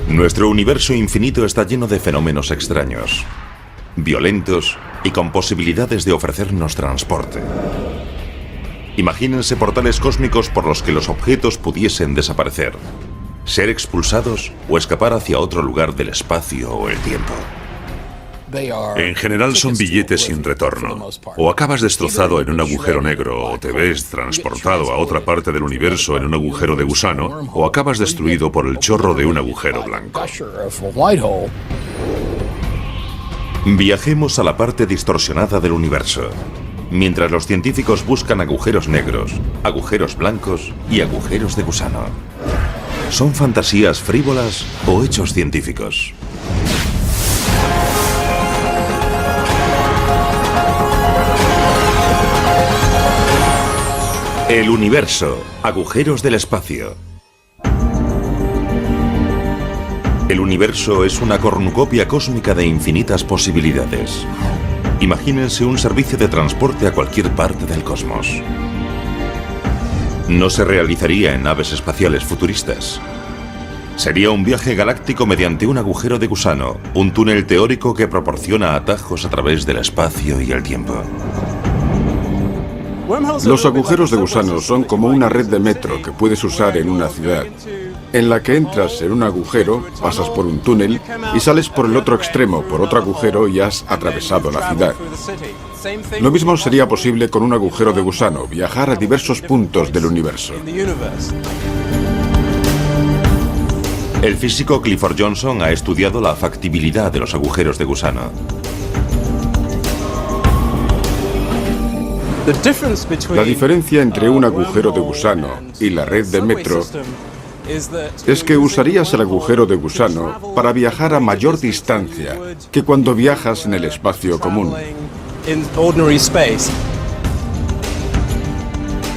Nuestro universo infinito está lleno de fenómenos extraños, violentos y con posibilidades de ofrecernos transporte. Imagínense portales cósmicos por los que los objetos pudiesen desaparecer, ser expulsados o escapar hacia otro lugar del espacio o el tiempo. En general son billetes sin retorno. O acabas destrozado en un agujero negro, o te ves transportado a otra parte del universo en un agujero de gusano, o acabas destruido por el chorro de un agujero blanco. Viajemos a la parte distorsionada del universo, mientras los científicos buscan agujeros negros, agujeros blancos y agujeros de gusano. ¿Son fantasías frívolas o hechos científicos? El universo, agujeros del espacio. El universo es una cornucopia cósmica de infinitas posibilidades. Imagínense un servicio de transporte a cualquier parte del cosmos. No se realizaría en naves espaciales futuristas. Sería un viaje galáctico mediante un agujero de gusano, un túnel teórico que proporciona atajos a través del espacio y el tiempo. Los agujeros de gusano son como una red de metro que puedes usar en una ciudad, en la que entras en un agujero, pasas por un túnel y sales por el otro extremo, por otro agujero y has atravesado la ciudad. Lo mismo sería posible con un agujero de gusano, viajar a diversos puntos del universo. El físico Clifford Johnson ha estudiado la factibilidad de los agujeros de gusano. La diferencia entre un agujero de gusano y la red de metro es que usarías el agujero de gusano para viajar a mayor distancia que cuando viajas en el espacio común.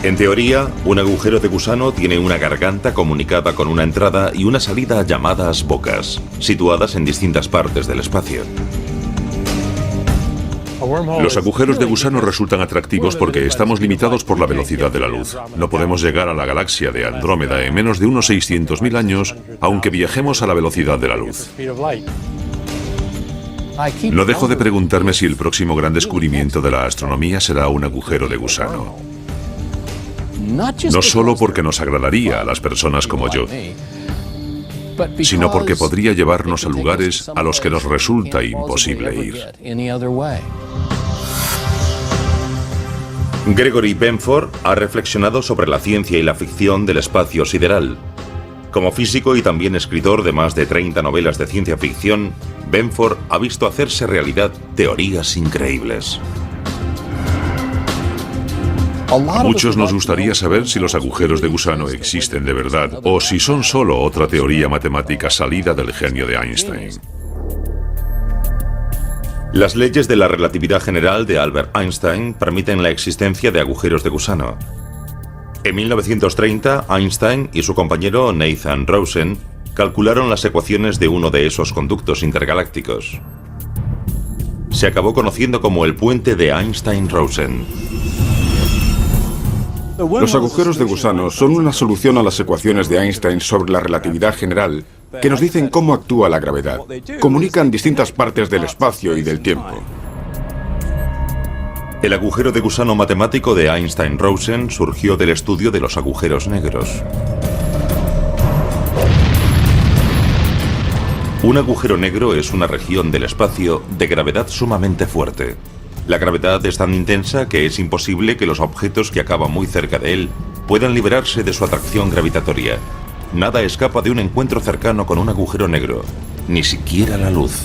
En teoría, un agujero de gusano tiene una garganta comunicada con una entrada y una salida llamadas bocas, situadas en distintas partes del espacio. Los agujeros de gusano resultan atractivos porque estamos limitados por la velocidad de la luz. No podemos llegar a la galaxia de Andrómeda en menos de unos 600.000 años, aunque viajemos a la velocidad de la luz. No dejo de preguntarme si el próximo gran descubrimiento de la astronomía será un agujero de gusano. No solo porque nos agradaría a las personas como yo, sino porque podría llevarnos a lugares a los que nos resulta imposible ir. Gregory Benford ha reflexionado sobre la ciencia y la ficción del espacio sideral. Como físico y también escritor de más de 30 novelas de ciencia ficción, Benford ha visto hacerse realidad teorías increíbles. A muchos nos gustaría saber si los agujeros de gusano existen de verdad o si son solo otra teoría matemática salida del genio de Einstein. Las leyes de la relatividad general de Albert Einstein permiten la existencia de agujeros de gusano. En 1930, Einstein y su compañero Nathan Rosen calcularon las ecuaciones de uno de esos conductos intergalácticos. Se acabó conociendo como el puente de Einstein-Rosen. Los agujeros de gusano son una solución a las ecuaciones de Einstein sobre la relatividad general que nos dicen cómo actúa la gravedad. Comunican distintas partes del espacio y del tiempo. El agujero de gusano matemático de Einstein-Rosen surgió del estudio de los agujeros negros. Un agujero negro es una región del espacio de gravedad sumamente fuerte. La gravedad es tan intensa que es imposible que los objetos que acaban muy cerca de él puedan liberarse de su atracción gravitatoria. Nada escapa de un encuentro cercano con un agujero negro, ni siquiera la luz.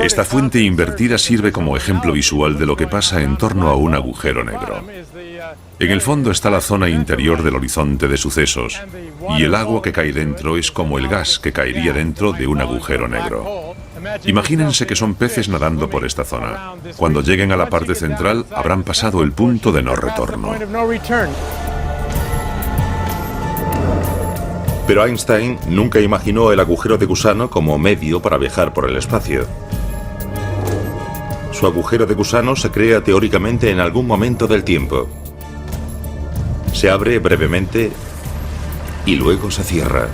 Esta fuente invertida sirve como ejemplo visual de lo que pasa en torno a un agujero negro. En el fondo está la zona interior del horizonte de sucesos, y el agua que cae dentro es como el gas que caería dentro de un agujero negro. Imagínense que son peces nadando por esta zona. Cuando lleguen a la parte central, habrán pasado el punto de no retorno. Pero Einstein nunca imaginó el agujero de gusano como medio para viajar por el espacio. Su agujero de gusano se crea teóricamente en algún momento del tiempo. Se abre brevemente y luego se cierra.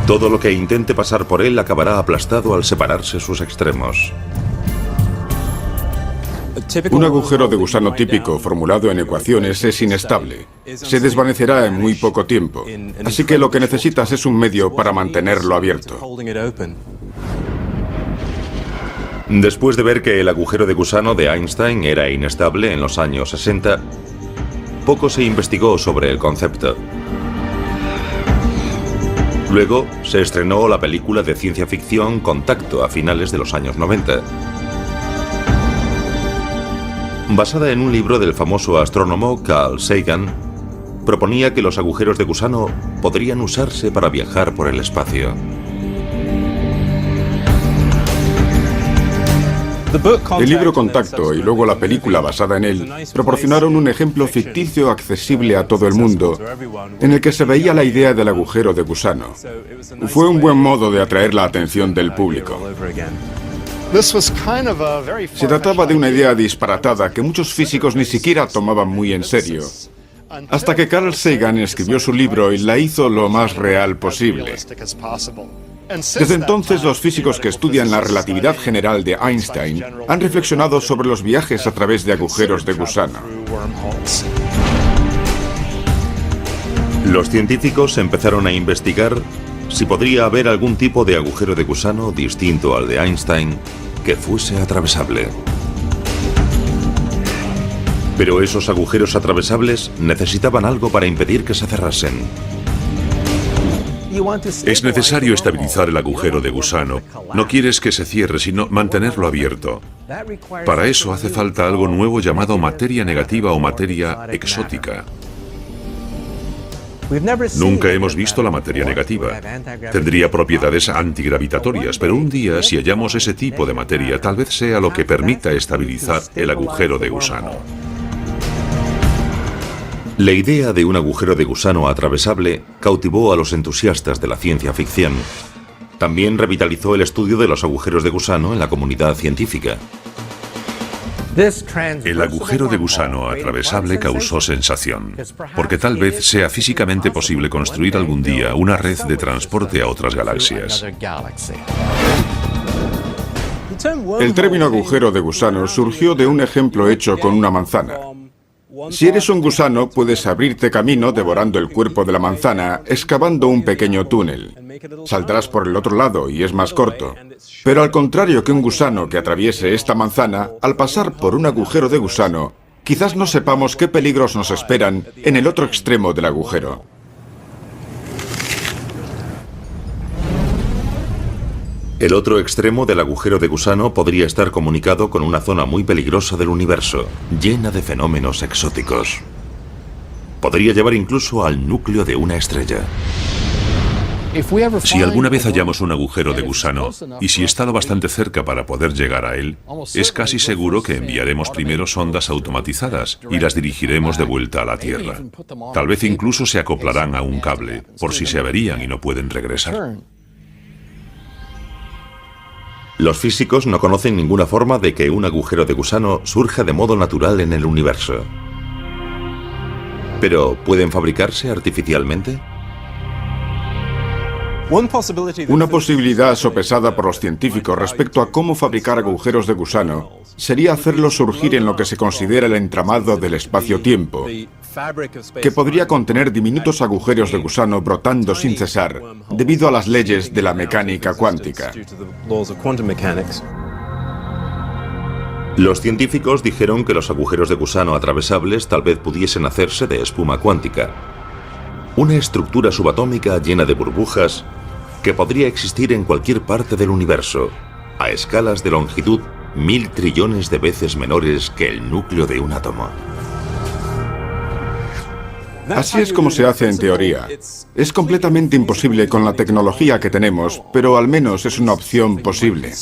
Todo lo que intente pasar por él acabará aplastado al separarse sus extremos. Un agujero de gusano típico formulado en ecuaciones es inestable. Se desvanecerá en muy poco tiempo. Así que lo que necesitas es un medio para mantenerlo abierto. Después de ver que el agujero de gusano de Einstein era inestable en los años 60, poco se investigó sobre el concepto. Luego se estrenó la película de ciencia ficción Contacto a finales de los años 90. Basada en un libro del famoso astrónomo Carl Sagan, proponía que los agujeros de gusano podrían usarse para viajar por el espacio. El libro Contacto y luego la película basada en él proporcionaron un ejemplo ficticio accesible a todo el mundo, en el que se veía la idea del agujero de gusano. Fue un buen modo de atraer la atención del público. Se trataba de una idea disparatada que muchos físicos ni siquiera tomaban muy en serio, hasta que Carl Sagan escribió su libro y la hizo lo más real posible. Desde entonces, los físicos que estudian la relatividad general de Einstein han reflexionado sobre los viajes a través de agujeros de gusano. Los científicos empezaron a investigar si podría haber algún tipo de agujero de gusano distinto al de Einstein que fuese atravesable. Pero esos agujeros atravesables necesitaban algo para impedir que se cerrasen. Es necesario estabilizar el agujero de gusano. No quieres que se cierre, sino mantenerlo abierto. Para eso hace falta algo nuevo llamado materia negativa o materia exótica. Nunca hemos visto la materia negativa. Tendría propiedades antigravitatorias, pero un día, si hallamos ese tipo de materia, tal vez sea lo que permita estabilizar el agujero de gusano. La idea de un agujero de gusano atravesable cautivó a los entusiastas de la ciencia ficción. También revitalizó el estudio de los agujeros de gusano en la comunidad científica. El agujero de gusano atravesable causó sensación, porque tal vez sea físicamente posible construir algún día una red de transporte a otras galaxias. El término agujero de gusano surgió de un ejemplo hecho con una manzana. Si eres un gusano, puedes abrirte camino devorando el cuerpo de la manzana, excavando un pequeño túnel. Saldrás por el otro lado y es más corto. Pero al contrario que un gusano que atraviese esta manzana, al pasar por un agujero de gusano, quizás no sepamos qué peligros nos esperan en el otro extremo del agujero. El otro extremo del agujero de gusano podría estar comunicado con una zona muy peligrosa del universo, llena de fenómenos exóticos. Podría llevar incluso al núcleo de una estrella. Si alguna vez hallamos un agujero de gusano, y si está lo bastante cerca para poder llegar a él, es casi seguro que enviaremos primero sondas automatizadas y las dirigiremos de vuelta a la Tierra. Tal vez incluso se acoplarán a un cable, por si se averían y no pueden regresar. Los físicos no conocen ninguna forma de que un agujero de gusano surja de modo natural en el universo. ¿Pero pueden fabricarse artificialmente? Una posibilidad sopesada por los científicos respecto a cómo fabricar agujeros de gusano sería hacerlos surgir en lo que se considera el entramado del espacio-tiempo, que podría contener diminutos agujeros de gusano brotando sin cesar debido a las leyes de la mecánica cuántica. Los científicos dijeron que los agujeros de gusano atravesables tal vez pudiesen hacerse de espuma cuántica, una estructura subatómica llena de burbujas que podría existir en cualquier parte del universo, a escalas de longitud 1000 trillones de veces menores que el núcleo de un átomo. Así es como se hace en teoría. Es completamente imposible con la tecnología que tenemos, pero al menos es una opción posible.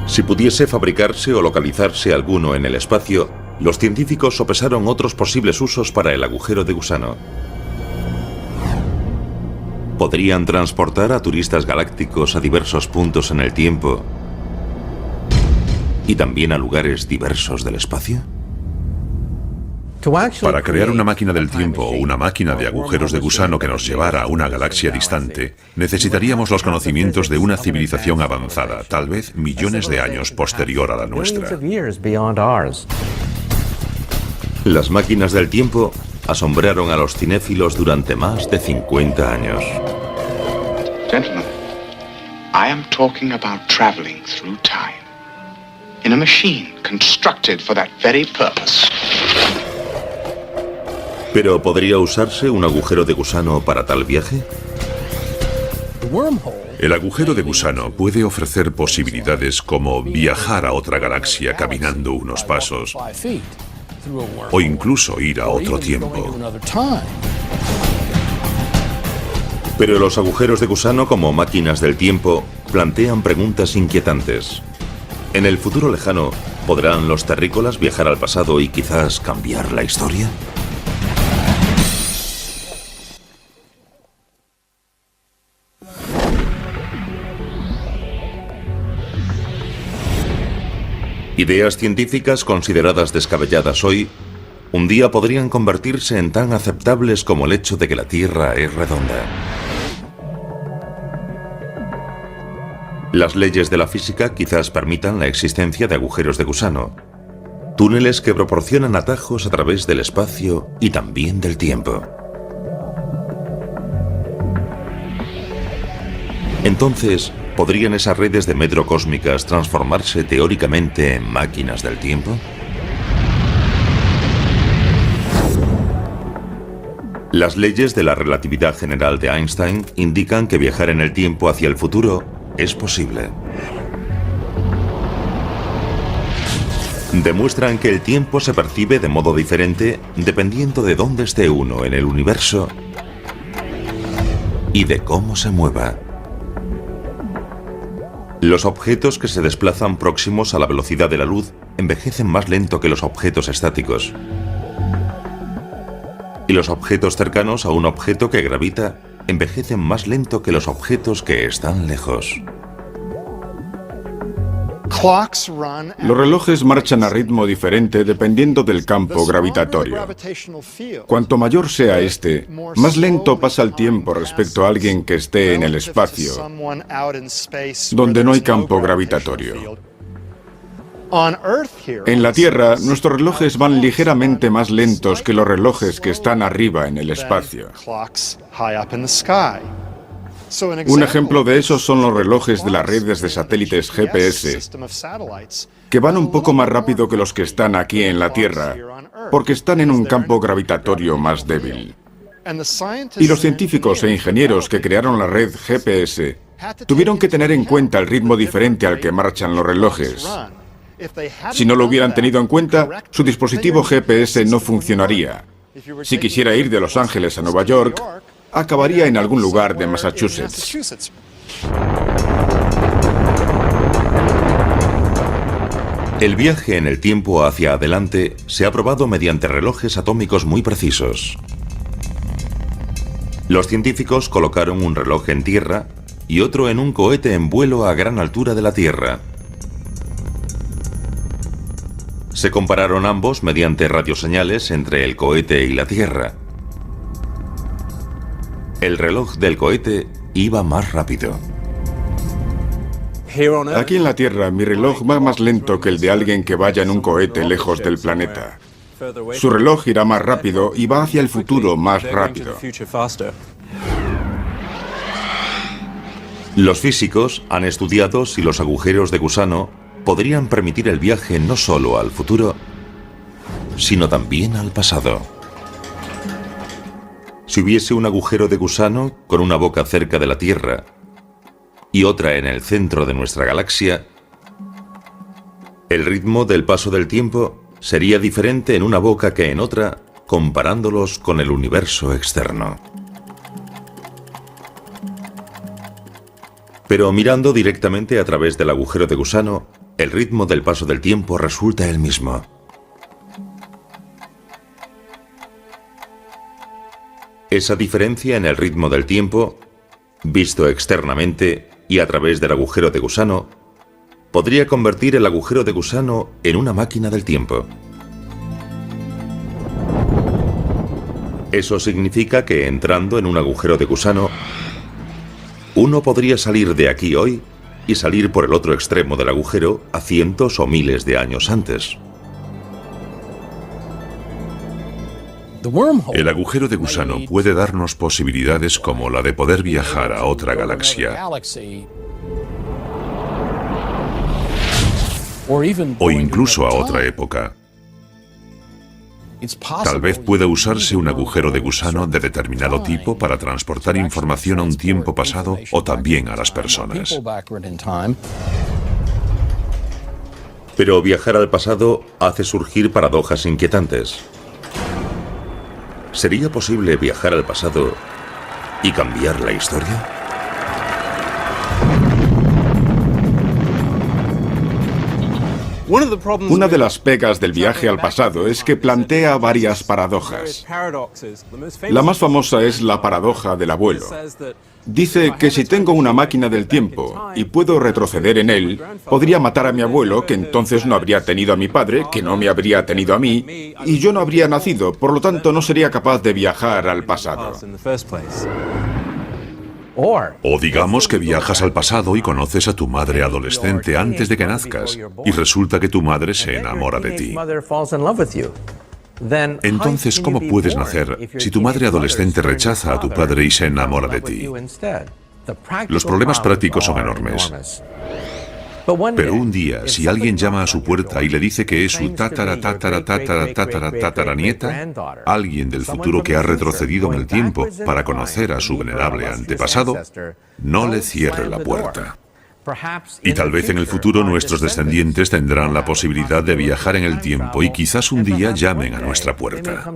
Si pudiese fabricarse o localizarse alguno en el espacio, los científicos sopesaron otros posibles usos para el agujero de gusano. ¿Podrían transportar a turistas galácticos a diversos puntos en el tiempo y también a lugares diversos del espacio? Para crear una máquina del tiempo o una máquina de agujeros de gusano que nos llevara a una galaxia distante, necesitaríamos los conocimientos de una civilización avanzada, tal vez millones de años posterior a la nuestra. Las máquinas del tiempo asombraron a los cinéfilos durante más de 50 años. Gentlemen, I am talking about traveling through time in a machine constructed for that very purpose. ¿Pero podría usarse un agujero de gusano para tal viaje? El agujero de gusano puede ofrecer posibilidades como viajar a otra galaxia caminando unos pasos o incluso ir a otro tiempo. Pero los agujeros de gusano como máquinas del tiempo plantean preguntas inquietantes. ¿En el futuro lejano podrán los terrícolas viajar al pasado y quizás cambiar la historia? Ideas científicas consideradas descabelladas hoy, un día podrían convertirse en tan aceptables como el hecho de que la Tierra es redonda. Las leyes de la física quizás permitan la existencia de agujeros de gusano, túneles que proporcionan atajos a través del espacio y también del tiempo. Entonces, ¿podrían esas redes de metro cósmicas transformarse teóricamente en máquinas del tiempo? Las leyes de la relatividad general de Einstein indican que viajar en el tiempo hacia el futuro es posible. Demuestran que el tiempo se percibe de modo diferente dependiendo de dónde esté uno en el universo y de cómo se mueva. Los objetos que se desplazan próximos a la velocidad de la luz envejecen más lento que los objetos estáticos. Y los objetos cercanos a un objeto que gravita envejecen más lento que los objetos que están lejos. Los relojes marchan a ritmo diferente dependiendo del campo gravitatorio. Cuanto mayor sea este, más lento pasa el tiempo respecto a alguien que esté en el espacio, donde no hay campo gravitatorio. En la Tierra, nuestros relojes van ligeramente más lentos que los relojes que están arriba en el espacio. Un ejemplo de eso son los relojes de las redes de satélites GPS, que van un poco más rápido que los que están aquí en la Tierra, porque están en un campo gravitatorio más débil. Y los científicos e ingenieros que crearon la red GPS tuvieron que tener en cuenta el ritmo diferente al que marchan los relojes. Si no lo hubieran tenido en cuenta, su dispositivo GPS no funcionaría. Si quisiera ir de Los Ángeles a Nueva York, acabaría en algún lugar de Massachusetts. El viaje en el tiempo hacia adelante se ha probado mediante relojes atómicos muy precisos. Los científicos colocaron un reloj en tierra y otro en un cohete en vuelo a gran altura de la Tierra. Se compararon ambos mediante radioseñales entre el cohete y la Tierra. El reloj del cohete iba más rápido. Aquí en la Tierra, mi reloj va más lento que el de alguien que vaya en un cohete lejos del planeta. Su reloj irá más rápido y va hacia el futuro más rápido. Los físicos han estudiado si los agujeros de gusano podrían permitir el viaje no solo al futuro, sino también al pasado. Si hubiese un agujero de gusano con una boca cerca de la Tierra y otra en el centro de nuestra galaxia, el ritmo del paso del tiempo sería diferente en una boca que en otra, comparándolos con el universo externo. Pero mirando directamente a través del agujero de gusano, el ritmo del paso del tiempo resulta el mismo. Esa diferencia en el ritmo del tiempo, visto externamente y a través del agujero de gusano, podría convertir el agujero de gusano en una máquina del tiempo. Eso significa que entrando en un agujero de gusano, uno podría salir de aquí hoy y salir por el otro extremo del agujero a cientos o miles de años antes. El agujero de gusano puede darnos posibilidades como la de poder viajar a otra galaxia o incluso a otra época. Tal vez pueda usarse un agujero de gusano de determinado tipo para transportar información a un tiempo pasado o también a las personas. Pero viajar al pasado hace surgir paradojas inquietantes. ¿Sería posible viajar al pasado y cambiar la historia? Una de las pegas del viaje al pasado es que plantea varias paradojas. La más famosa es la paradoja del abuelo. Dice que si tengo una máquina del tiempo y puedo retroceder en él, podría matar a mi abuelo, que entonces no habría tenido a mi padre, que no me habría tenido a mí, y yo no habría nacido, por lo tanto no sería capaz de viajar al pasado. O digamos que viajas al pasado y conoces a tu madre adolescente antes de que nazcas y resulta que tu madre se enamora de ti. Entonces, ¿cómo puedes nacer si tu madre adolescente rechaza a tu padre y se enamora de ti? Los problemas prácticos son enormes. Pero un día, si alguien llama a su puerta y le dice que es su tataranieta, alguien del futuro que ha retrocedido en el tiempo para conocer a su venerable antepasado, no le cierre la puerta. Y tal vez en el futuro nuestros descendientes tendrán la posibilidad de viajar en el tiempo y quizás un día llamen a nuestra puerta.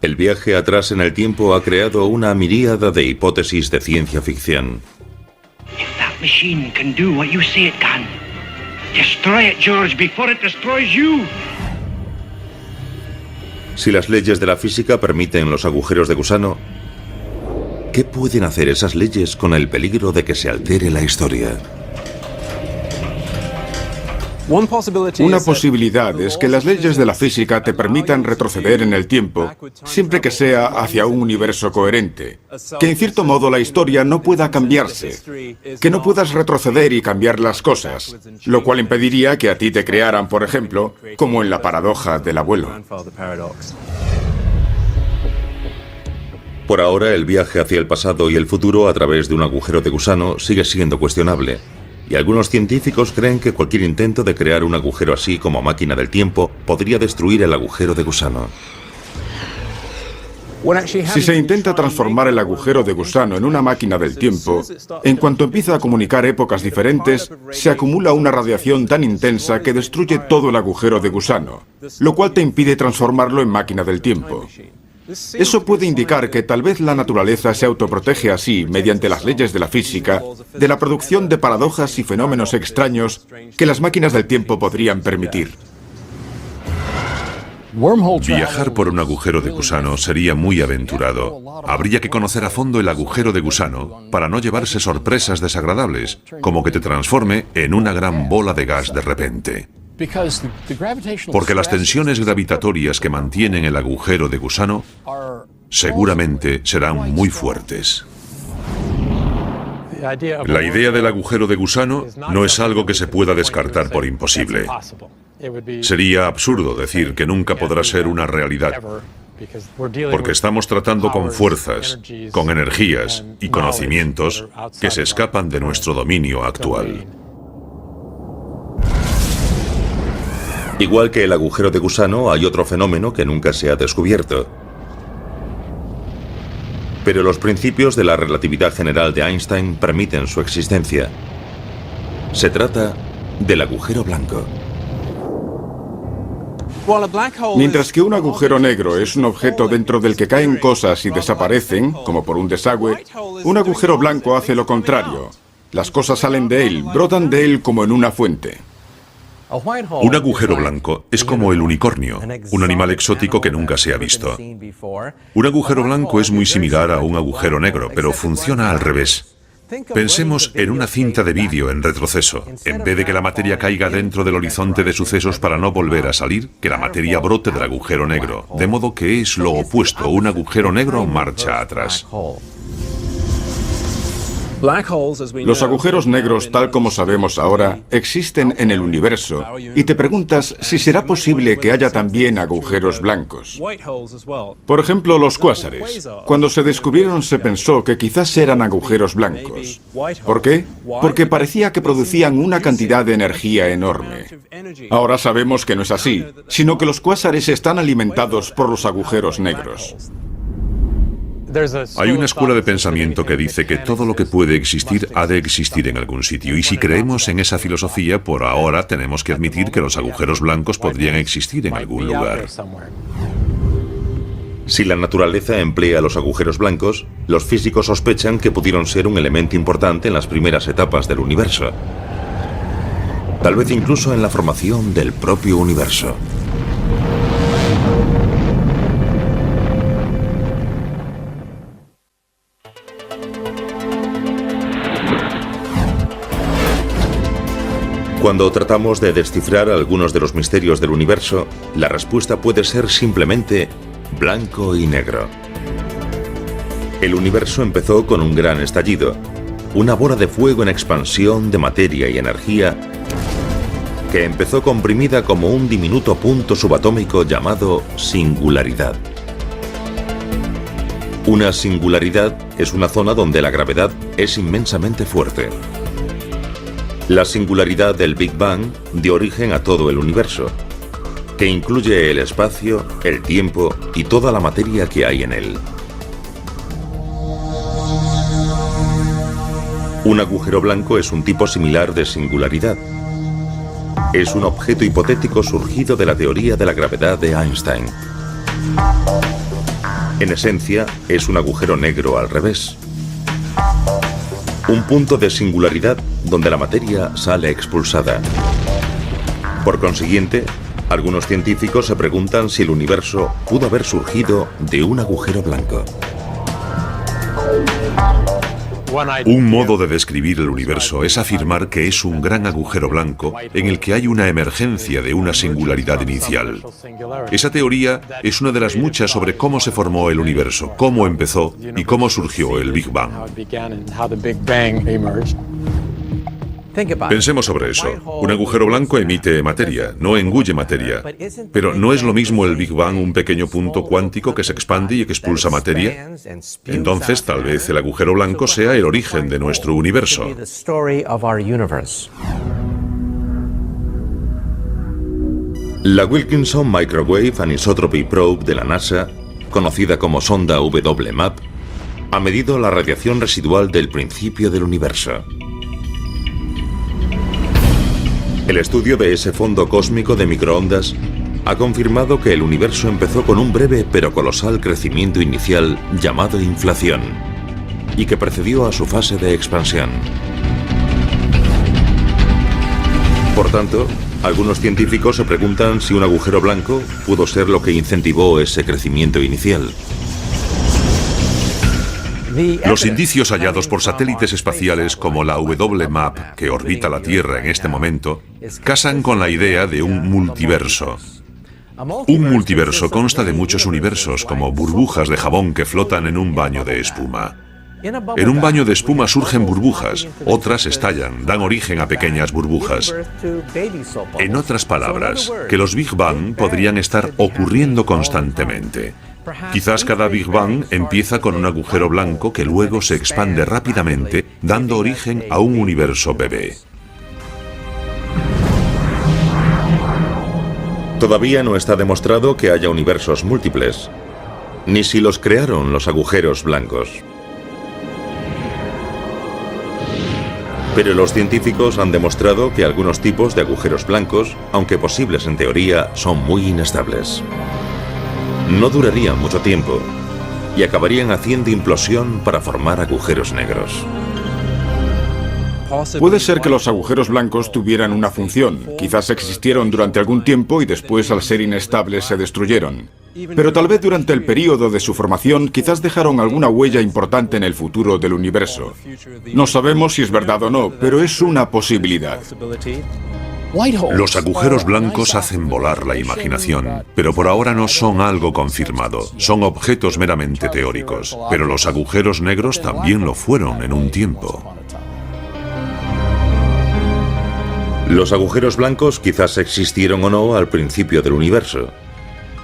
El viaje atrás en el tiempo ha creado una miríada de hipótesis de ciencia ficción. If that machine can do what you say it can, destroy it, George, before it destroys you. Si las leyes de la física permiten los agujeros de gusano, ¿qué pueden hacer esas leyes con el peligro de que se altere la historia? Una posibilidad es que las leyes de la física te permitan retroceder en el tiempo, siempre que sea hacia un universo coherente, que en cierto modo la historia no pueda cambiarse, que no puedas retroceder y cambiar las cosas, lo cual impediría que a ti te crearan, por ejemplo, como en la paradoja del abuelo. Por ahora, el viaje hacia el pasado y el futuro a través de un agujero de gusano sigue siendo cuestionable. Y algunos científicos creen que cualquier intento de crear un agujero así como máquina del tiempo podría destruir el agujero de gusano. Si se intenta transformar el agujero de gusano en una máquina del tiempo, en cuanto empieza a comunicar épocas diferentes, se acumula una radiación tan intensa que destruye todo el agujero de gusano, lo cual te impide transformarlo en máquina del tiempo. Eso puede indicar que tal vez la naturaleza se autoprotege así, mediante las leyes de la física, de la producción de paradojas y fenómenos extraños que las máquinas del tiempo podrían permitir. Viajar por un agujero de gusano sería muy aventurado. Habría que conocer a fondo el agujero de gusano para no llevarse sorpresas desagradables, como que te transforme en una gran bola de gas de repente. Porque las tensiones gravitatorias que mantienen el agujero de gusano seguramente serán muy fuertes. La idea del agujero de gusano no es algo que se pueda descartar por imposible. Sería absurdo decir que nunca podrá ser una realidad, porque estamos tratando con fuerzas, con energías y conocimientos que se escapan de nuestro dominio actual. Igual que el agujero de gusano, hay otro fenómeno que nunca se ha descubierto. Pero los principios de la relatividad general de Einstein permiten su existencia. Se trata del agujero blanco. Mientras que un agujero negro es un objeto dentro del que caen cosas y desaparecen, como por un desagüe, un agujero blanco hace lo contrario. Las cosas salen de él, brotan de él como en una fuente. Un agujero blanco es como el unicornio, un animal exótico que nunca se ha visto. Un agujero blanco es muy similar a un agujero negro, pero funciona al revés. Pensemos en una cinta de vídeo en retroceso. En vez de que la materia caiga dentro del horizonte de sucesos para no volver a salir, que la materia brote del agujero negro. De modo que es lo opuesto, un agujero negro marcha atrás. Los agujeros negros, tal como sabemos ahora, existen en el universo y te preguntas si será posible que haya también agujeros blancos. Por ejemplo, los cuásares. Cuando se descubrieron se pensó que quizás eran agujeros blancos. ¿Por qué? Porque parecía que producían una cantidad de energía enorme. Ahora sabemos que no es así, sino que los cuásares están alimentados por los agujeros negros. Hay una escuela de pensamiento que dice que todo lo que puede existir ha de existir en algún sitio, y si creemos en esa filosofía, por ahora tenemos que admitir que los agujeros blancos podrían existir en algún lugar. Si la naturaleza emplea los agujeros blancos, los físicos sospechan que pudieron ser un elemento importante en las primeras etapas del universo. Tal vez incluso en la formación del propio universo. Cuando tratamos de descifrar algunos de los misterios del universo, la respuesta puede ser simplemente blanco y negro. El universo empezó con un gran estallido, una bola de fuego en expansión de materia y energía que empezó comprimida como un diminuto punto subatómico llamado singularidad. Una singularidad es una zona donde la gravedad es inmensamente fuerte. La singularidad del Big Bang dio origen a todo el universo, que incluye el espacio, el tiempo y toda la materia que hay en él. Un agujero blanco es un tipo similar de singularidad. Es un objeto hipotético surgido de la teoría de la gravedad de Einstein. En esencia, es un agujero negro al revés. Un punto de singularidad donde la materia sale expulsada. Por consiguiente, algunos científicos se preguntan si el universo pudo haber surgido de un agujero blanco. Un modo de describir el universo es afirmar que es un gran agujero blanco en el que hay una emergencia de una singularidad inicial. Esa teoría es una de las muchas sobre cómo se formó el universo, cómo empezó y cómo surgió el Big Bang. Pensemos sobre eso. Un agujero blanco emite materia, no engulle materia. Pero ¿no es lo mismo el Big Bang un pequeño punto cuántico que se expande y que expulsa materia? Entonces, tal vez el agujero blanco sea el origen de nuestro universo. La Wilkinson Microwave Anisotropy Probe de la NASA, conocida como sonda WMAP, ha medido la radiación residual del principio del universo. El estudio de ese fondo cósmico de microondas ha confirmado que el universo empezó con un breve pero colosal crecimiento inicial llamado inflación, y que precedió a su fase de expansión. Por tanto, algunos científicos se preguntan si un agujero blanco pudo ser lo que incentivó ese crecimiento inicial. Los indicios hallados por satélites espaciales como la WMAP, que orbita la Tierra en este momento, casan con la idea de un multiverso. Un multiverso consta de muchos universos, como burbujas de jabón que flotan en un baño de espuma. En un baño de espuma surgen burbujas, otras estallan, dan origen a pequeñas burbujas. En otras palabras, que los Big Bang podrían estar ocurriendo constantemente. Quizás cada Big Bang empieza con un agujero blanco que luego se expande rápidamente, dando origen a un universo bebé. Todavía no está demostrado que haya universos múltiples, ni si los crearon los agujeros blancos. Pero los científicos han demostrado que algunos tipos de agujeros blancos, aunque posibles en teoría, son muy inestables. No durarían mucho tiempo y acabarían haciendo implosión para formar agujeros negros. Puede ser que los agujeros blancos tuvieran una función. Quizás existieron durante algún tiempo y después, al ser inestables, se destruyeron. Pero tal vez durante el período de su formación, quizás dejaron alguna huella importante en el futuro del universo. No sabemos si es verdad o no, pero es una posibilidad. Los agujeros blancos hacen volar la imaginación, pero por ahora no son algo confirmado, son objetos meramente teóricos. Pero los agujeros negros también lo fueron en un tiempo. Los agujeros blancos quizás existieron o no al principio del universo.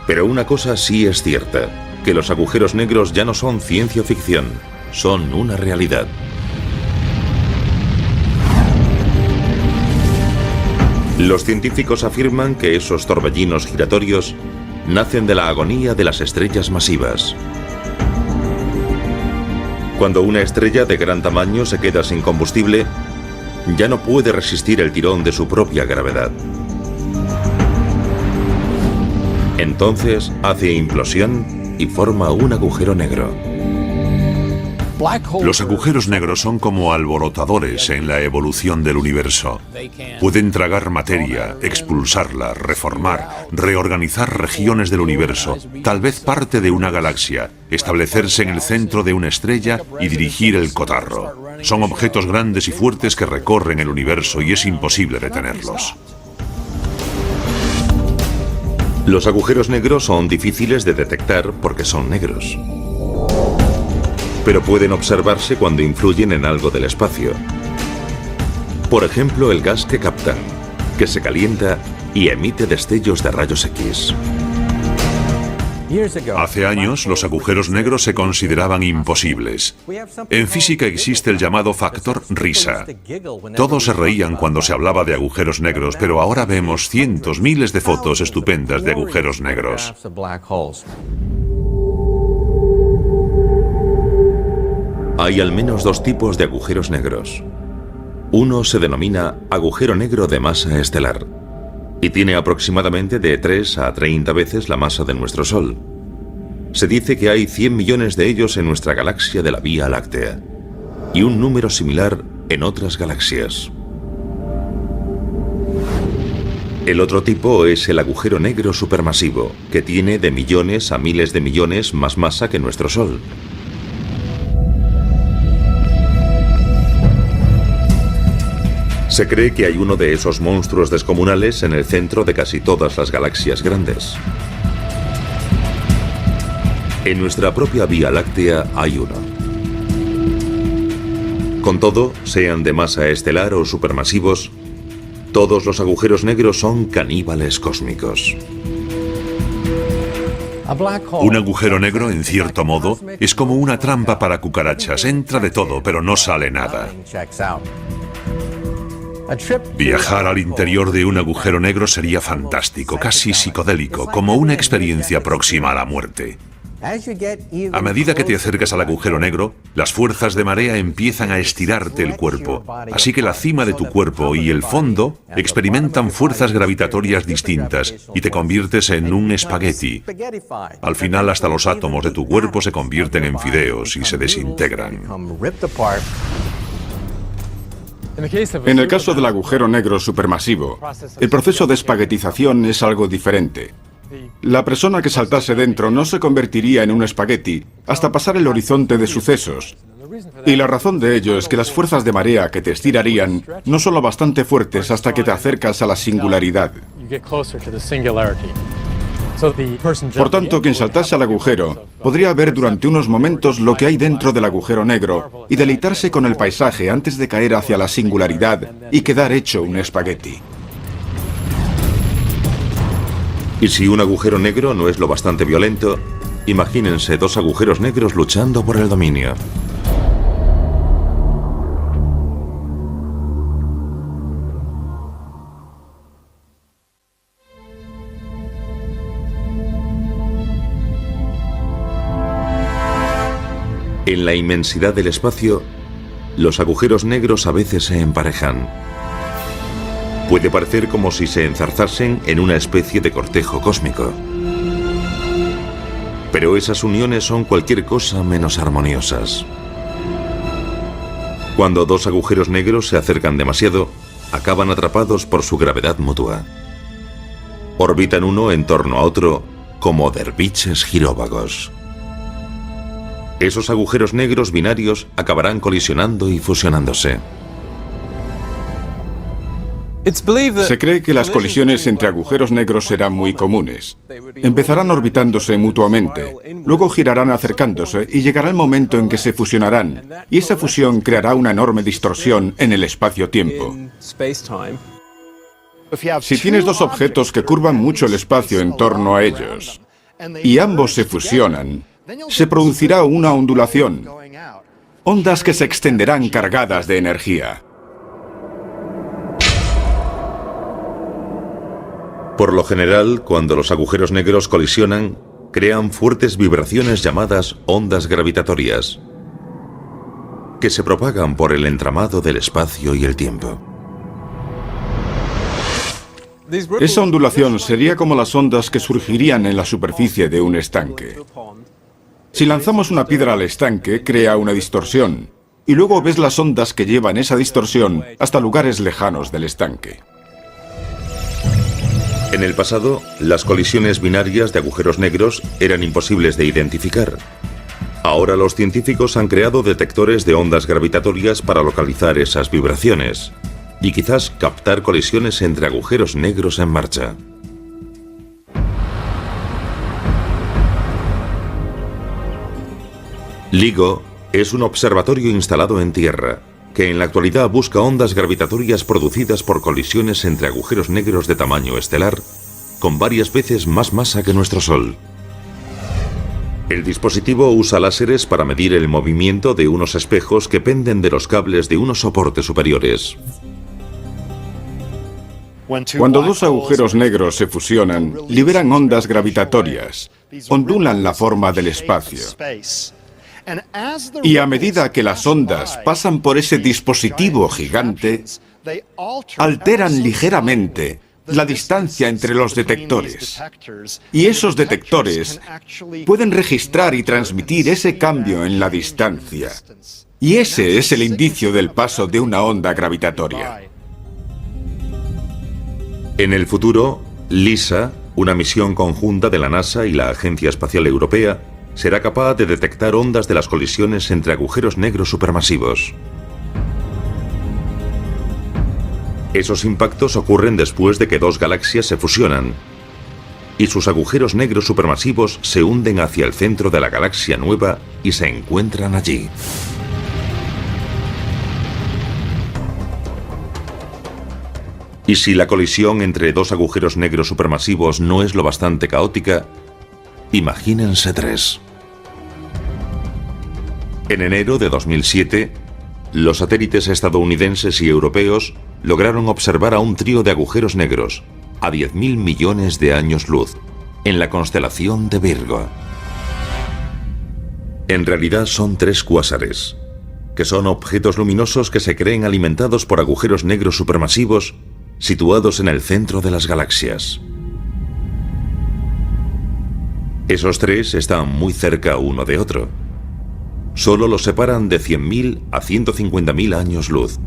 Pero una cosa sí es cierta, que los agujeros negros ya no son ciencia ficción, son una realidad. Los científicos afirman que esos torbellinos giratorios nacen de la agonía de las estrellas masivas. Cuando una estrella de gran tamaño se queda sin combustible, ya no puede resistir el tirón de su propia gravedad. Entonces hace implosión y forma un agujero negro. Los agujeros negros son como alborotadores en la evolución del universo. Pueden tragar materia, expulsarla, reformar, reorganizar regiones del universo, tal vez parte de una galaxia, establecerse en el centro de una estrella y dirigir el cotarro. Son objetos grandes y fuertes que recorren el universo y es imposible detenerlos. Los agujeros negros son difíciles de detectar porque son negros. Pero pueden observarse cuando influyen en algo del espacio. Por ejemplo, el gas que captan, que se calienta y emite destellos de rayos X. Hace años, los agujeros negros se consideraban imposibles. En física existe el llamado factor risa. Todos se reían cuando se hablaba de agujeros negros, pero ahora vemos cientos, miles de fotos estupendas de agujeros negros. Hay al menos dos tipos de agujeros negros. Uno se denomina agujero negro de masa estelar y tiene aproximadamente de 3 a 30 veces la masa de nuestro Sol. Se dice que hay 100 millones de ellos en nuestra galaxia de la Vía Láctea y un número similar en otras galaxias. El otro tipo es el agujero negro supermasivo, que tiene de millones a miles de millones más masa que nuestro Sol. Se cree que hay uno de esos monstruos descomunales en el centro de casi todas las galaxias grandes. En nuestra propia Vía Láctea hay uno. Con todo, sean de masa estelar o supermasivos, todos los agujeros negros son caníbales cósmicos. Un agujero negro, en cierto modo, es como una trampa para cucarachas. Entra de todo, pero no sale nada. Viajar al interior de un agujero negro sería fantástico, casi psicodélico, como una experiencia próxima a la muerte. A medida que te acercas al agujero negro, las fuerzas de marea empiezan a estirarte el cuerpo, así que la cima de tu cuerpo y el fondo experimentan fuerzas gravitatorias distintas y te conviertes en un espagueti. Al final, hasta los átomos de tu cuerpo se convierten en fideos y se desintegran. En el caso del agujero negro supermasivo, el proceso de espaguetización es algo diferente. La persona que saltase dentro no se convertiría en un espagueti hasta pasar el horizonte de sucesos. Y la razón de ello es que las fuerzas de marea que te estirarían no son lo bastante fuertes hasta que te acercas a la singularidad. Por tanto, quien saltase al agujero podría ver durante unos momentos lo que hay dentro del agujero negro y deleitarse con el paisaje antes de caer hacia la singularidad y quedar hecho un espagueti. Y si un agujero negro no es lo bastante violento, imagínense dos agujeros negros luchando por el dominio. En la inmensidad del espacio, los agujeros negros a veces se emparejan. Puede parecer como si se enzarzasen en una especie de cortejo cósmico. Pero esas uniones son cualquier cosa menos armoniosas. Cuando dos agujeros negros se acercan demasiado, acaban atrapados por su gravedad mutua. Orbitan uno en torno a otro como derviches giróvagos. Esos agujeros negros binarios acabarán colisionando y fusionándose. Se cree que las colisiones entre agujeros negros serán muy comunes. Empezarán orbitándose mutuamente, luego girarán acercándose y llegará el momento en que se fusionarán, y esa fusión creará una enorme distorsión en el espacio-tiempo. Si tienes dos objetos que curvan mucho el espacio en torno a ellos, y ambos se fusionan, se producirá una ondulación, ondas que se extenderán cargadas de energía. Por lo general, cuando los agujeros negros colisionan, crean fuertes vibraciones llamadas ondas gravitatorias, que se propagan por el entramado del espacio y el tiempo. Esa ondulación sería como las ondas que surgirían en la superficie de un estanque. Si lanzamos una piedra al estanque, crea una distorsión, y luego ves las ondas que llevan esa distorsión hasta lugares lejanos del estanque. En el pasado, las colisiones binarias de agujeros negros eran imposibles de identificar. Ahora los científicos han creado detectores de ondas gravitatorias para localizar esas vibraciones y quizás captar colisiones entre agujeros negros en marcha. LIGO es un observatorio instalado en tierra que en la actualidad busca ondas gravitatorias producidas por colisiones entre agujeros negros de tamaño estelar con varias veces más masa que nuestro Sol. El dispositivo usa láseres para medir el movimiento de unos espejos que penden de los cables de unos soportes superiores. Cuando dos agujeros negros se fusionan, liberan ondas gravitatorias, ondulan la forma del espacio. Y a medida que las ondas pasan por ese dispositivo gigante, alteran ligeramente la distancia entre los detectores. Y esos detectores pueden registrar y transmitir ese cambio en la distancia. Y ese es el indicio del paso de una onda gravitatoria. En el futuro, LISA, una misión conjunta de la NASA y la Agencia Espacial Europea, será capaz de detectar ondas de las colisiones entre agujeros negros supermasivos. Esos impactos ocurren después de que dos galaxias se fusionan y sus agujeros negros supermasivos se hunden hacia el centro de la galaxia nueva y se encuentran allí. Y si la colisión entre dos agujeros negros supermasivos no es lo bastante caótica, imagínense tres. En enero de 2007, los satélites estadounidenses y europeos lograron observar a un trío de agujeros negros a 10.000 millones de años luz en la constelación de Virgo. En realidad son tres cuásares, que son objetos luminosos que se creen alimentados por agujeros negros supermasivos situados en el centro de las galaxias. Esos tres están muy cerca uno de otro. Solo los separan de 100.000 a 150.000 años luz,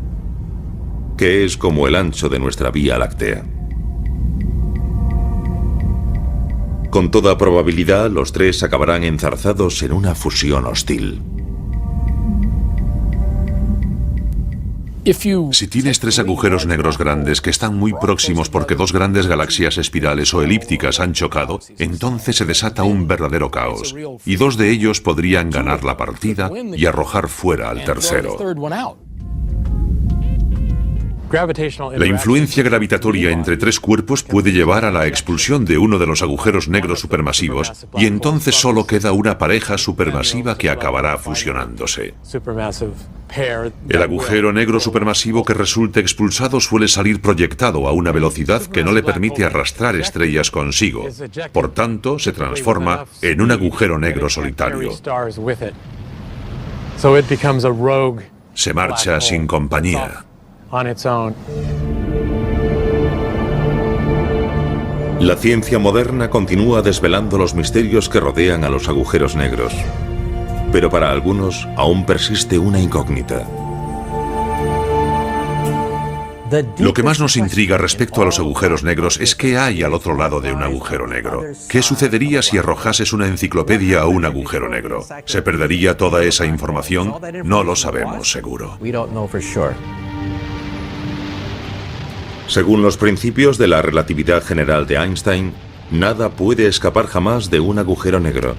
que es como el ancho de nuestra Vía Láctea. Con toda probabilidad, los tres acabarán enzarzados en una fusión hostil. Si tienes tres agujeros negros grandes que están muy próximos porque dos grandes galaxias espirales o elípticas han chocado, entonces se desata un verdadero caos, y dos de ellos podrían ganar la partida y arrojar fuera al tercero. La influencia gravitatoria entre tres cuerpos puede llevar a la expulsión de uno de los agujeros negros supermasivos, y entonces solo queda una pareja supermasiva que acabará fusionándose. El agujero negro supermasivo que resulte expulsado suele salir proyectado a una velocidad que no le permite arrastrar estrellas consigo. Por tanto, se transforma en un agujero negro solitario. Se marcha sin compañía. La ciencia moderna continúa desvelando los misterios que rodean a los agujeros negros, pero para algunos aún persiste una incógnita. Lo que más nos intriga respecto a los agujeros negros es qué hay al otro lado de un agujero negro. ¿Qué sucedería si arrojases una enciclopedia a un agujero negro? ¿Se perdería toda esa información? No lo sabemos seguro. Según los principios de la relatividad general de Einstein, nada puede escapar jamás de un agujero negro.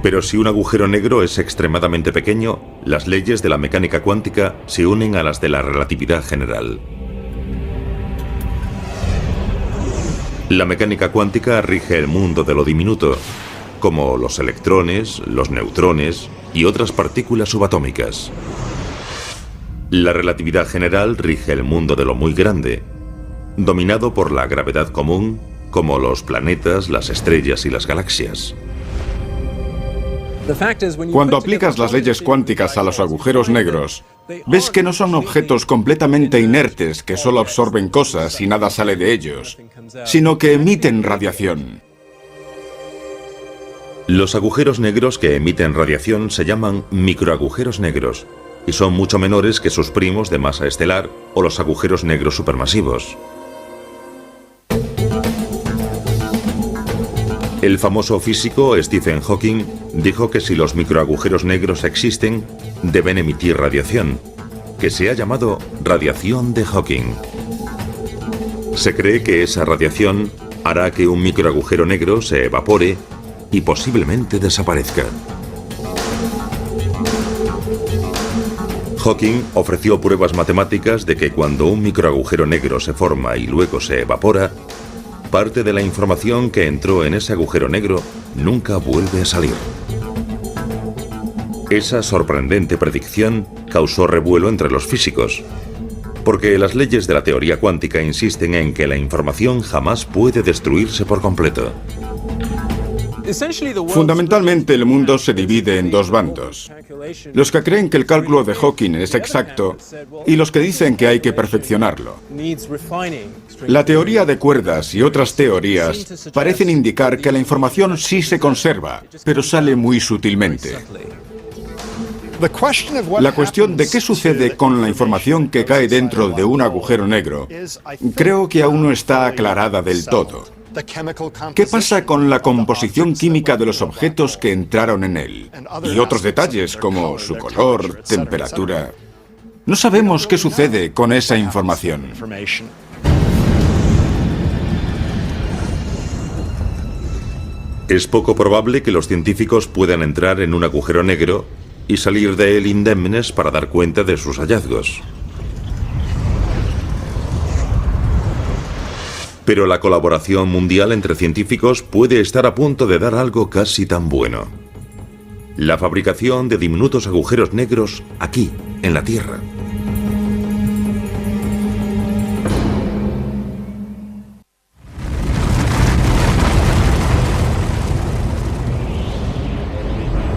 Pero si un agujero negro es extremadamente pequeño, las leyes de la mecánica cuántica se unen a las de la relatividad general. La mecánica cuántica rige el mundo de lo diminuto, como los electrones, los neutrones y otras partículas subatómicas. La relatividad general rige el mundo de lo muy grande, dominado por la gravedad común, como los planetas, las estrellas y las galaxias. Cuando aplicas las leyes cuánticas a los agujeros negros, ves que no son objetos completamente inertes que solo absorben cosas y nada sale de ellos, sino que emiten radiación. Los agujeros negros que emiten radiación se llaman microagujeros negros y son mucho menores que sus primos de masa estelar o los agujeros negros supermasivos. El famoso físico Stephen Hawking dijo que si los microagujeros negros existen, deben emitir radiación, que se ha llamado radiación de Hawking. Se cree que esa radiación hará que un microagujero negro se evapore y posiblemente desaparezca. Hawking ofreció pruebas matemáticas de que cuando un microagujero negro se forma y luego se evapora, parte de la información que entró en ese agujero negro nunca vuelve a salir. Esa sorprendente predicción causó revuelo entre los físicos, porque las leyes de la teoría cuántica insisten en que la información jamás puede destruirse por completo. Fundamentalmente, el mundo se divide en dos bandos. Los que creen que el cálculo de Hawking es exacto y los que dicen que hay que perfeccionarlo. La teoría de cuerdas y otras teorías parecen indicar que la información sí se conserva, pero sale muy sutilmente. La cuestión de qué sucede con la información que cae dentro de un agujero negro, creo que aún no está aclarada del todo. ¿Qué pasa con la composición química de los objetos que entraron en él? Y otros detalles como su color, temperatura. No sabemos qué sucede con esa información. Es poco probable que los científicos puedan entrar en un agujero negro y salir de él indemnes para dar cuenta de sus hallazgos. Pero la colaboración mundial entre científicos puede estar a punto de dar algo casi tan bueno: la fabricación de diminutos agujeros negros aquí, en la Tierra.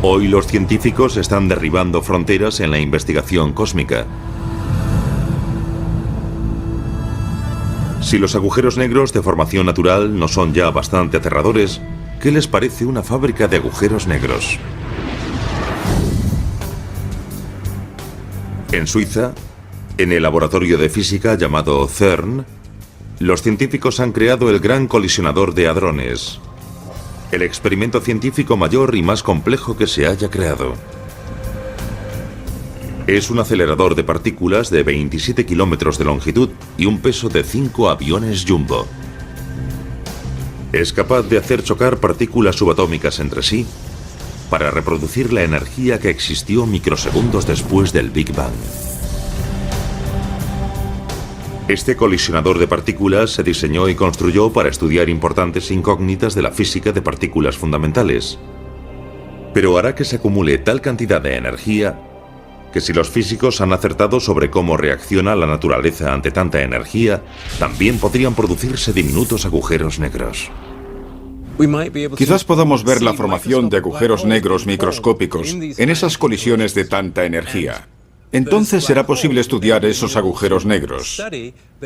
Hoy los científicos están derribando fronteras en la investigación cósmica. Si los agujeros negros de formación natural no son ya bastante aterradores, ¿qué les parece una fábrica de agujeros negros? En Suiza, en el laboratorio de física llamado CERN, los científicos han creado el Gran Colisionador de Hadrones, el experimento científico mayor y más complejo que se haya creado. Es un acelerador de partículas de 27 kilómetros de longitud y un peso de 5 aviones Jumbo. Es capaz de hacer chocar partículas subatómicas entre sí para reproducir la energía que existió microsegundos después del Big Bang. Este colisionador de partículas se diseñó y construyó para estudiar importantes incógnitas de la física de partículas fundamentales, pero hará que se acumule tal cantidad de energía que si los físicos han acertado sobre cómo reacciona la naturaleza ante tanta energía, también podrían producirse diminutos agujeros negros. Quizás podamos ver la formación de agujeros negros microscópicos en esas colisiones de tanta energía. Entonces será posible estudiar esos agujeros negros.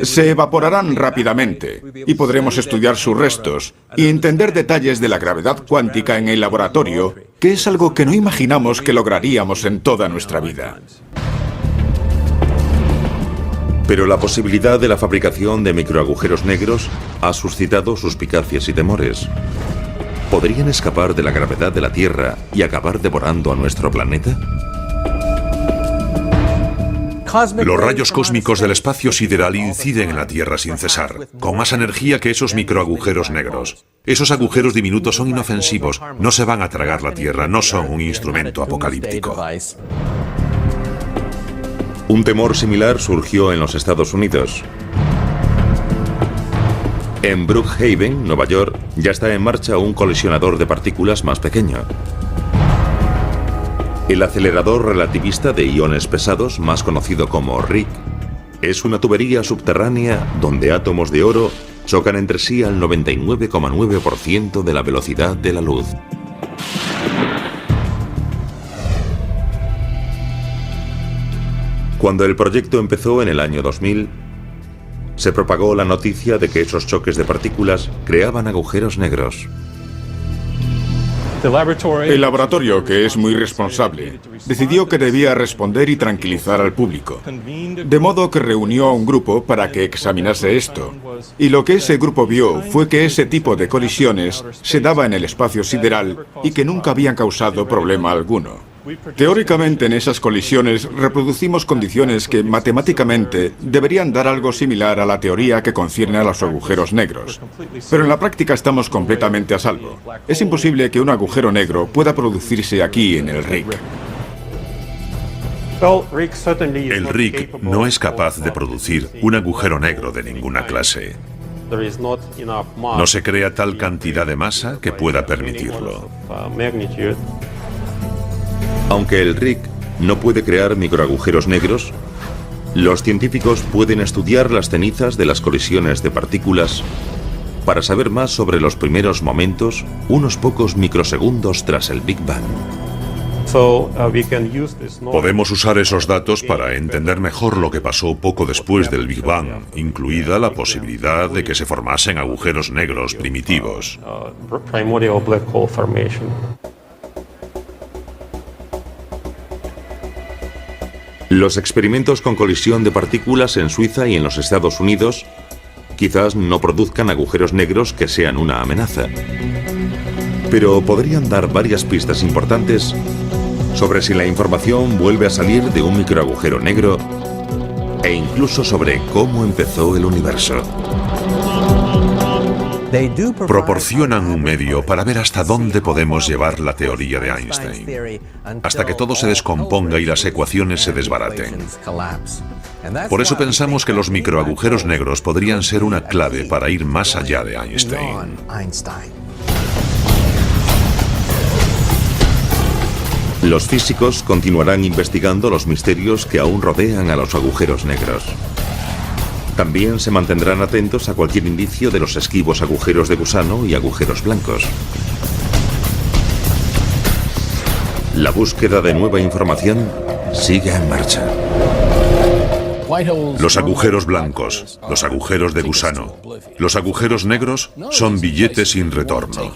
Se evaporarán rápidamente y podremos estudiar sus restos y entender detalles de la gravedad cuántica en el laboratorio, que es algo que no imaginamos que lograríamos en toda nuestra vida. Pero la posibilidad de la fabricación de microagujeros negros ha suscitado suspicacias y temores. ¿Podrían escapar de la gravedad de la Tierra y acabar devorando a nuestro planeta? Los rayos cósmicos del espacio sideral inciden en la Tierra sin cesar, con más energía que esos microagujeros negros. Esos agujeros diminutos son inofensivos, no se van a tragar la Tierra, no son un instrumento apocalíptico. Un temor similar surgió en los Estados Unidos. En Brookhaven, Nueva York, ya está en marcha un colisionador de partículas más pequeño. El acelerador relativista de iones pesados, más conocido como RIC, es una tubería subterránea donde átomos de oro chocan entre sí al 99,9% de la velocidad de la luz. Cuando el proyecto empezó en el año 2000, se propagó la noticia de que esos choques de partículas creaban agujeros negros. El laboratorio, que es muy responsable, decidió que debía responder y tranquilizar al público. De modo que reunió a un grupo para que examinase esto. Y lo que ese grupo vio fue que ese tipo de colisiones se daba en el espacio sideral y que nunca habían causado problema alguno. Teóricamente, en esas colisiones reproducimos condiciones que matemáticamente deberían dar algo similar a la teoría que concierne a los agujeros negros. Pero en la práctica estamos completamente a salvo. Es imposible que un agujero negro pueda producirse aquí en el RIC. El RIC no es capaz de producir un agujero negro de ninguna clase. No se crea tal cantidad de masa que pueda permitirlo. Aunque el RIC no puede crear microagujeros negros, los científicos pueden estudiar las cenizas de las colisiones de partículas para saber más sobre los primeros momentos, unos pocos microsegundos tras el Big Bang. Podemos usar esos datos para entender mejor lo que pasó poco después del Big Bang, incluida la posibilidad de que se formasen agujeros negros primitivos. Los experimentos con colisión de partículas en Suiza y en los Estados Unidos quizás no produzcan agujeros negros que sean una amenaza, pero podrían dar varias pistas importantes sobre si la información vuelve a salir de un microagujero negro e incluso sobre cómo empezó el universo. Proporcionan un medio para ver hasta dónde podemos llevar la teoría de Einstein, hasta que todo se descomponga y las ecuaciones se desbaraten. Por eso pensamos que los microagujeros negros podrían ser una clave para ir más allá de Einstein. Los físicos continuarán investigando los misterios que aún rodean a los agujeros negros. También se mantendrán atentos a cualquier indicio de los esquivos agujeros de gusano y agujeros blancos. La búsqueda de nueva información sigue en marcha. Los agujeros blancos, los agujeros de gusano, los agujeros negros son billetes sin retorno.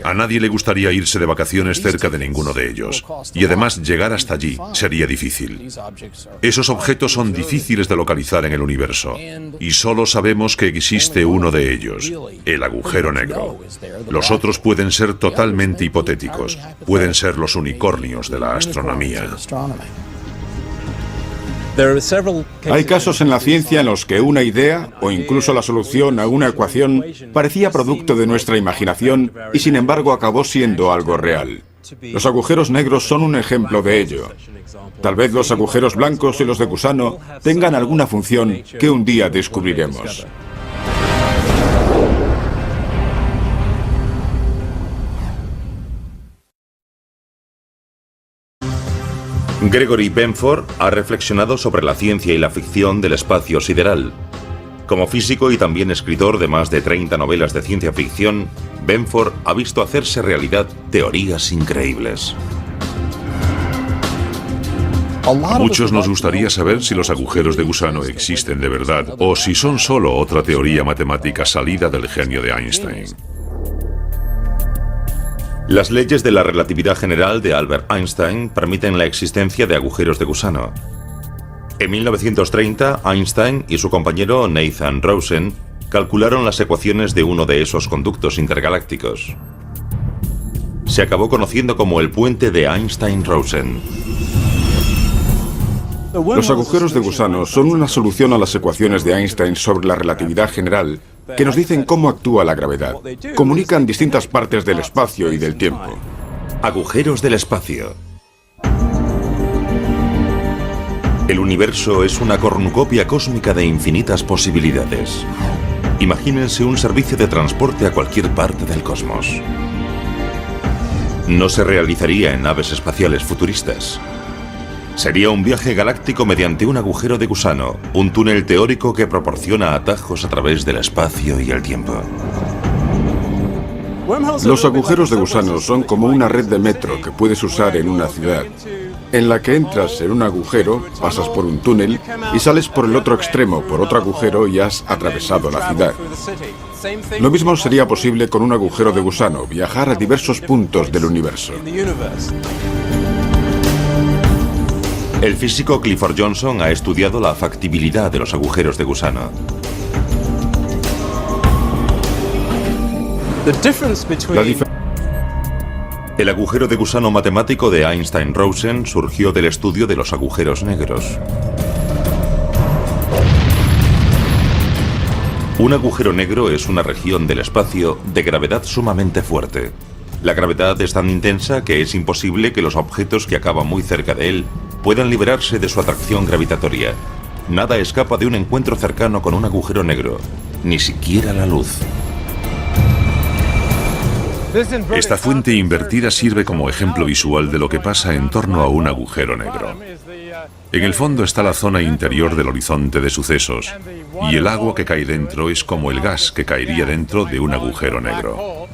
A nadie le gustaría irse de vacaciones cerca de ninguno de ellos. Y además llegar hasta allí sería difícil. Esos objetos son difíciles de localizar en el universo. Y solo sabemos que existe uno de ellos, el agujero negro. Los otros pueden ser totalmente hipotéticos. Pueden ser los unicornios de la astronomía. Hay casos en la ciencia en los que una idea, o incluso la solución a una ecuación, parecía producto de nuestra imaginación y sin embargo acabó siendo algo real. Los agujeros negros son un ejemplo de ello. Tal vez los agujeros blancos y los de gusano tengan alguna función que un día descubriremos. Gregory Benford ha reflexionado sobre la ciencia y la ficción del espacio sideral. Como físico y también escritor de más de 30 novelas de ciencia ficción, Benford ha visto hacerse realidad teorías increíbles. Muchos nos gustaría saber si los agujeros de gusano existen de verdad o si son solo otra teoría matemática salida del genio de Einstein. Las leyes de la relatividad general de Albert Einstein permiten la existencia de agujeros de gusano. En 1930, Einstein y su compañero Nathan Rosen calcularon las ecuaciones de uno de esos conductos intergalácticos. Se acabó conociendo como el puente de Einstein-Rosen. Los agujeros de gusano son una solución a las ecuaciones de Einstein sobre la relatividad general que nos dicen cómo actúa la gravedad. Comunican distintas partes del espacio y del tiempo. Agujeros del espacio. El universo es una cornucopia cósmica de infinitas posibilidades. Imagínense un servicio de transporte a cualquier parte del cosmos. No se realizaría en naves espaciales futuristas. Sería un viaje galáctico mediante un agujero de gusano, un túnel teórico que proporciona atajos a través del espacio y el tiempo. Los agujeros de gusano son como una red de metro que puedes usar en una ciudad, en la que entras en un agujero, pasas por un túnel y sales por el otro extremo por otro agujero y has atravesado la ciudad. Lo mismo sería posible con un agujero de gusano, viajar a diversos puntos del universo. El físico Clifford Johnson ha estudiado la factibilidad de los agujeros de gusano. El agujero de gusano matemático de Einstein-Rosen surgió del estudio de los agujeros negros. Un agujero negro es una región del espacio de gravedad sumamente fuerte. La gravedad es tan intensa que es imposible que los objetos que acaban muy cerca de él puedan liberarse de su atracción gravitatoria. Nada escapa de un encuentro cercano con un agujero negro, ni siquiera la luz. Esta fuente invertida sirve como ejemplo visual de lo que pasa en torno a un agujero negro. En el fondo está la zona interior del horizonte de sucesos, y el agua que cae dentro es como el gas que caería dentro de un agujero negro.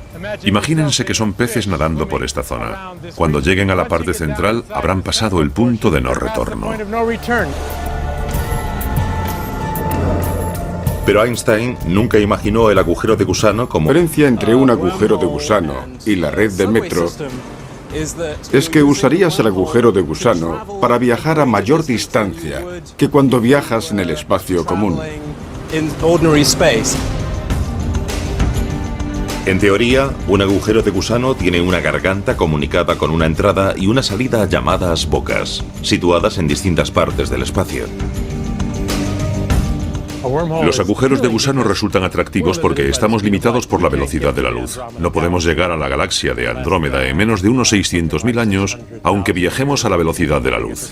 Imagínense que son peces nadando por esta zona. Cuando lleguen a la parte central, habrán pasado el punto de no retorno. Pero Einstein nunca imaginó el agujero de gusano como... La diferencia entre un agujero de gusano y la red de metro es que usarías el agujero de gusano para viajar a mayor distancia que cuando viajas en el espacio común. En teoría, un agujero de gusano tiene una garganta comunicada con una entrada y una salida llamadas bocas, situadas en distintas partes del espacio. Los agujeros de gusano resultan atractivos porque estamos limitados por la velocidad de la luz. No podemos llegar a la galaxia de Andrómeda en menos de unos 600.000 años, aunque viajemos a la velocidad de la luz.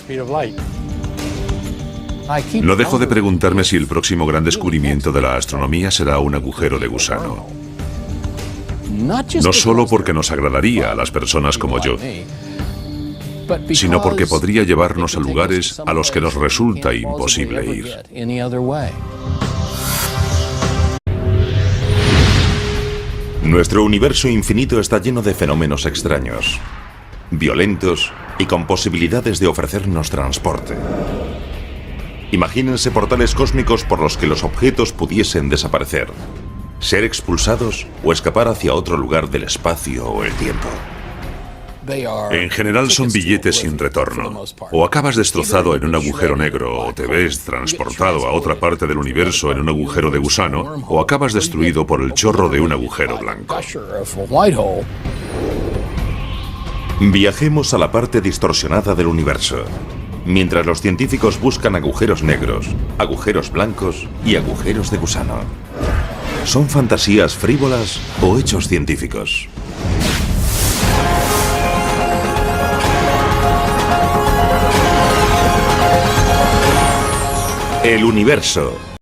No dejo de preguntarme si el próximo gran descubrimiento de la astronomía será un agujero de gusano. No solo porque nos agradaría a las personas como yo, sino porque podría llevarnos a lugares a los que nos resulta imposible ir. Nuestro universo infinito está lleno de fenómenos extraños, violentos y con posibilidades de ofrecernos transporte. Imagínense portales cósmicos por los que los objetos pudiesen desaparecer, ser expulsados o escapar hacia otro lugar del espacio o el tiempo. En general son billetes sin retorno. O acabas destrozado en un agujero negro, o te ves transportado a otra parte del universo en un agujero de gusano, o acabas destruido por el chorro de un agujero blanco. Viajemos a la parte distorsionada del universo, mientras los científicos buscan agujeros negros, agujeros blancos y agujeros de gusano. ¿Son fantasías frívolas o hechos científicos? El universo.